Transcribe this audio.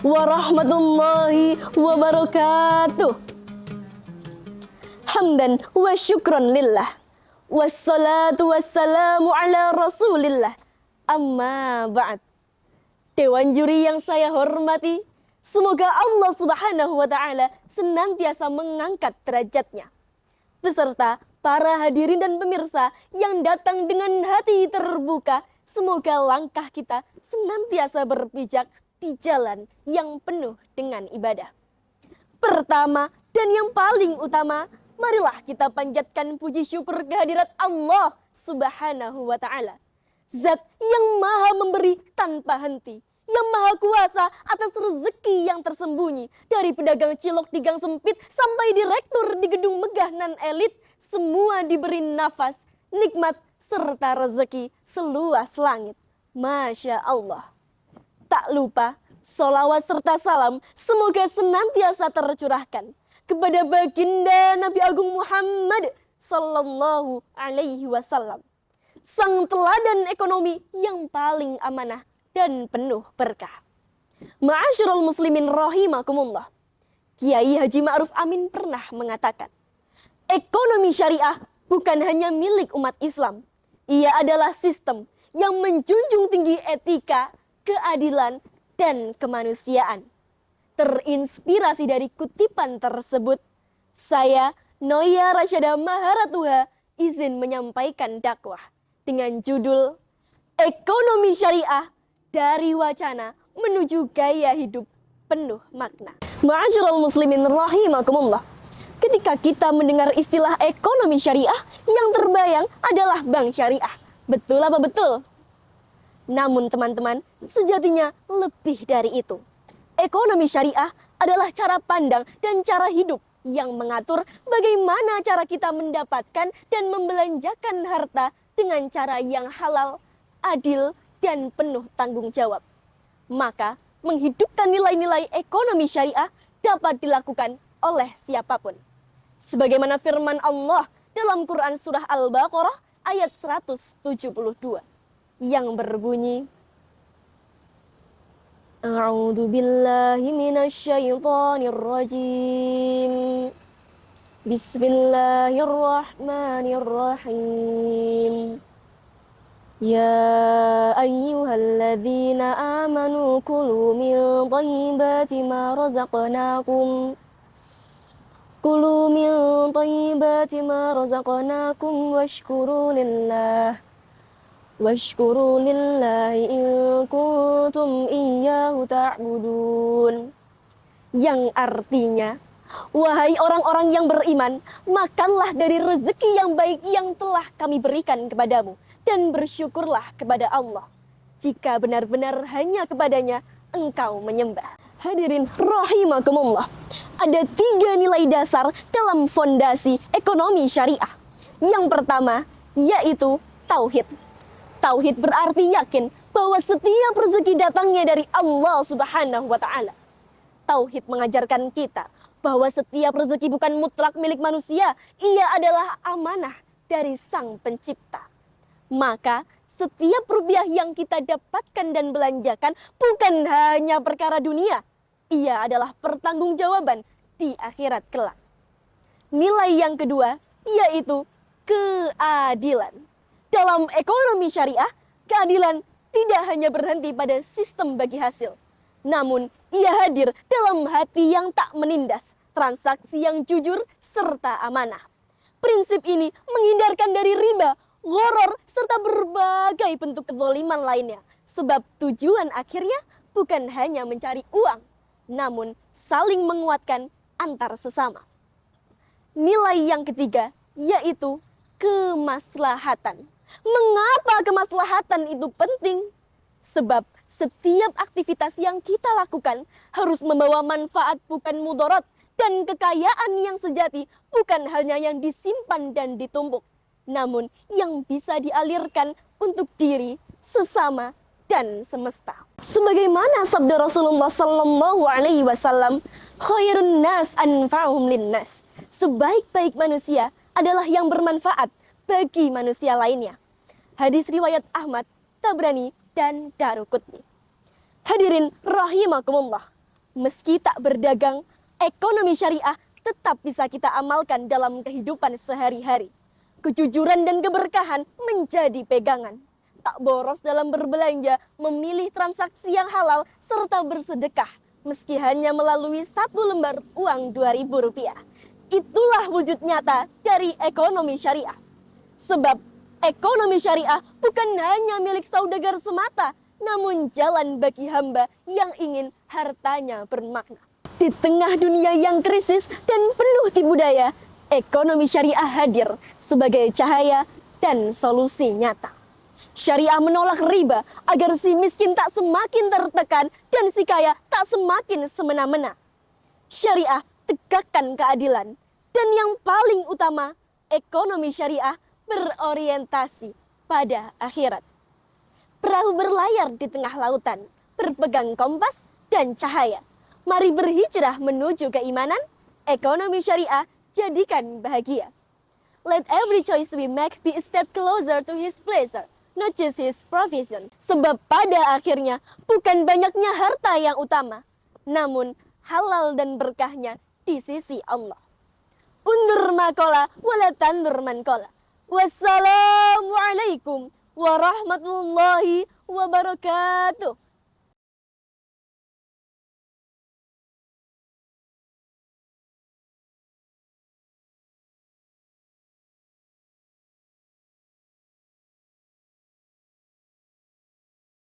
warahmatullahi wabarakatuh. Hamdan wa syukran lillah, wassalatu wassalamu ala rasulillah, amma ba'd. Dewan juri yang saya hormati, semoga Allah Subhanahu wa Ta'ala senantiasa mengangkat derajatnya, beserta para hadirin dan pemirsa yang datang dengan hati terbuka. Semoga langkah kita senantiasa berpijak di jalan yang penuh dengan ibadah. Pertama dan yang paling utama, marilah kita panjatkan puji syukur kehadirat Allah Subhanahu wa Ta'ala, Zat yang maha memberi tanpa henti, yang maha kuasa atas rezeki yang tersembunyi. Dari pedagang cilok di gang sempit sampai direktur di gedung megah nan elit, semua diberi nafas, nikmat, serta rezeki seluas langit. Masya Allah. Tak lupa, sholawat serta salam semoga senantiasa tercurahkan kepada baginda Nabi Agung Muhammad Sallallahu Alaihi Wasallam, sang teladan ekonomi yang paling amanah dan penuh berkah. Ma'asyiral muslimin rahimakumullah. Kiai Haji Ma'ruf Amin pernah mengatakan, ekonomi syariah bukan hanya milik umat Islam. Ia adalah sistem yang menjunjung tinggi etika, keadilan, dan kemanusiaan. Terinspirasi dari kutipan tersebut, saya, Noya Rasyada Maharatuha, izin menyampaikan dakwah dengan judul Ekonomi Syariah dari Wacana Menuju Gaya Hidup Penuh Makna. Ma'asyiral muslimin rahimakumullah. Ketika kita mendengar istilah ekonomi syariah, yang terbayang adalah bank syariah. Betul apa betul? Namun teman-teman, sejatinya lebih dari itu. Ekonomi syariah adalah cara pandang dan cara hidup yang mengatur bagaimana cara kita mendapatkan dan membelanjakan harta dengan cara yang halal, adil, dan penuh tanggung jawab. Maka, menghidupkan nilai-nilai ekonomi syariah dapat dilakukan oleh siapapun. Sebagaimana firman Allah dalam Quran Surah Al-Baqarah ayat 172 yang berbunyi, A'udzu billahi minasyaitonir rajim. Bismillahirrahmanirrahim. Ya ayyuhalladzina amanu kulu min thayyibati ma razaqnakum. Kulu min thayyibati ma razaqnakum washkuru lillahi in kuntum iyyahu ta'budun. Yang artinya, wahai orang-orang yang beriman, makanlah dari rezeki yang baik yang telah kami berikan kepadamu, dan bersyukurlah kepada Allah, jika benar-benar hanya kepadanya engkau menyembah. Hadirin rahimakumullah, ada 3 nilai dasar dalam fondasi ekonomi syariah. Yang pertama, yaitu tauhid. Tauhid berarti yakin bahwa setiap rezeki datangnya dari Allah Subhanahu wa Ta'ala. Tauhid mengajarkan kita bahwa setiap rezeki bukan mutlak milik manusia, ia adalah amanah dari Sang Pencipta. Maka setiap rupiah yang kita dapatkan dan belanjakan bukan hanya perkara dunia, ia adalah pertanggungjawaban di akhirat kelak. Nilai yang kedua yaitu keadilan. Dalam ekonomi syariah, keadilan tidak hanya berhenti pada sistem bagi hasil, namun ia hadir dalam hati yang tak menindas, transaksi yang jujur, serta amanah. Prinsip ini menghindarkan dari riba, gharar, serta berbagai bentuk kezaliman lainnya. Sebab tujuan akhirnya bukan hanya mencari uang, namun saling menguatkan antar sesama. Nilai yang ketiga yaitu kemaslahatan. Mengapa kemaslahatan itu penting? Sebab setiap aktivitas yang kita lakukan harus membawa manfaat bukan mudarat, dan kekayaan yang sejati bukan hanya yang disimpan dan ditumpuk, namun yang bisa dialirkan untuk diri, sesama, dan semesta. Sebagaimana sabda Rasulullah Sallallahu Alaihi Wasallam, khairun nas anfa'uhum linnas. Sebaik-baik manusia adalah yang bermanfaat bagi manusia lainnya. Hadis riwayat Ahmad, Tabrani, dan Daruqutni. Hadirin rahimakumullah. Meski tak berdagang, ekonomi syariah tetap bisa kita amalkan dalam kehidupan sehari-hari. Kejujuran dan keberkahan menjadi pegangan. Tak boros dalam berbelanja, memilih transaksi yang halal, serta bersedekah, meski hanya melalui satu lembar uang Rp2.000. Itulah wujud nyata dari ekonomi syariah. Sebab ekonomi syariah bukan hanya milik saudagar semata, namun jalan bagi hamba yang ingin hartanya bermakna. Di tengah dunia yang krisis dan penuh tipu daya, ekonomi syariah hadir sebagai cahaya dan solusi nyata. Syariah menolak riba agar si miskin tak semakin tertekan dan si kaya tak semakin semena-mena. Syariah tegakkan keadilan, dan yang paling utama, ekonomi syariah berorientasi pada akhirat. Perahu berlayar di tengah lautan, berpegang kompas dan cahaya. Mari berhijrah menuju keimanan, ekonomi syariah jadikan bahagia. Let every choice we make be a step closer to His pleasure, not just His provision. Sebab pada akhirnya bukan banyaknya harta yang utama, namun halal dan berkahnya di sisi Allah. Undur makola wala tandur mankola. Wassalamualaikum warahmatullahi wabarakatuh.